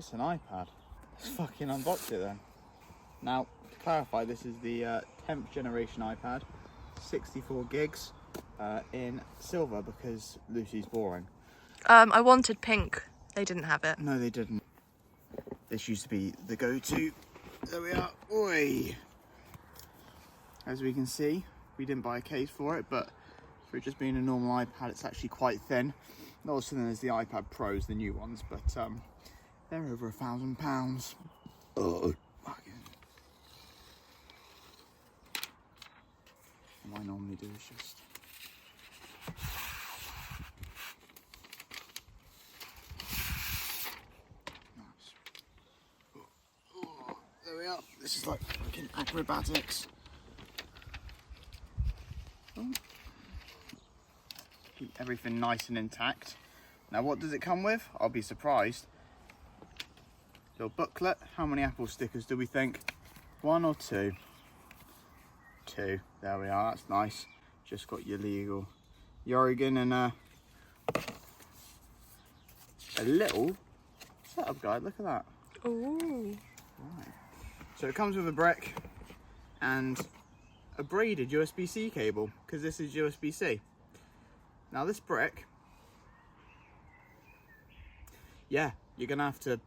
it's an iPad. Let's fucking unbox it then. Now, to clarify, this is the 10th generation iPad, 64 gigs in silver because Lucy's boring. I wanted pink. They didn't have it. No, they didn't. This used to be the go-to. There we are. Oi! As we can see, we didn't buy a case for it, but for it just being a normal iPad, it's actually quite thin. Not as thin as the iPad Pros, the new ones, but they're over £1,000. Oh, fucking. What I normally do is just. Nice. Oh, there we are. This is like fucking acrobatics. Oh. Keep everything nice and intact. Now, what does it come with? I'll be surprised. Little booklet. How many Apple stickers do we think? 1 or 2? 2. There we are. That's nice. Just got your legal 𝘉𝘠𝘭𝘢𝘺 and a little setup guide. Look at that. Ooh. Right. So it comes with a brick and a braided USB-C cable because this is USB-C. Now this brick, yeah, you're gonna have to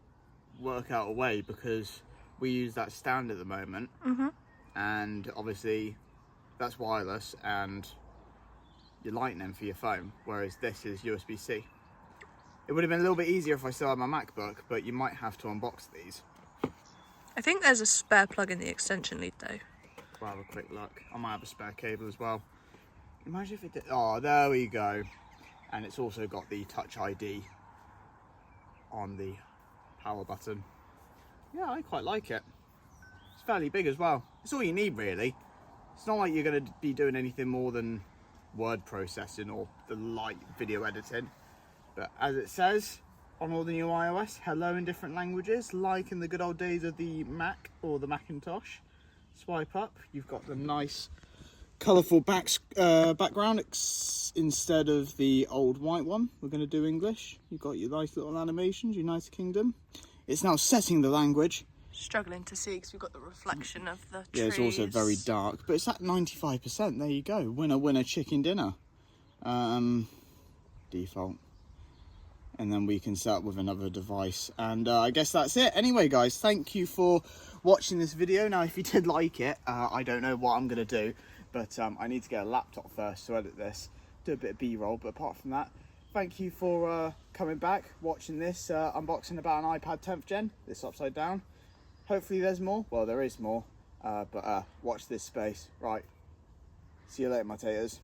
work out a way because we use that stand at the moment, and obviously that's wireless and your lightning for your phone, whereas this is USB-C. It would have been a little bit easier if I still had my MacBook, but you might have to unbox these. I think there's a spare plug in the extension lead though. We'll have a quick look. I might have a spare cable as well. Imagine if it did. Oh, there we go. And it's also got the Touch ID on the power button. Yeah, I quite like it. It's fairly big as well. It's all you need really. It's not like you're going to be doing anything more than word processing or the light video editing. But as it says on all the new iOS, hello in different languages, like in the good old days of the Mac or the Macintosh. Swipe up, you've got the nice colourful background instead of the old white one. We're going to do English. You've got your nice little animations, United Kingdom. It's now setting the language. Struggling to see because we've got the reflection of the trees. Yeah, it's also very dark, but it's at 95%. There you go. Winner, winner, chicken dinner. Default. And then we can set up with another device. And I guess that's it. Anyway, guys, thank you for watching this video. Now, if you did like it, I don't know what I'm going to do, but I need to get a laptop first to edit this, do a bit of B-roll. But apart from that, thank you for coming back, watching this unboxing about an iPad 10th gen, this upside down. Hopefully there's more. Well, there is more, but watch this space. Right, see you later, my taters.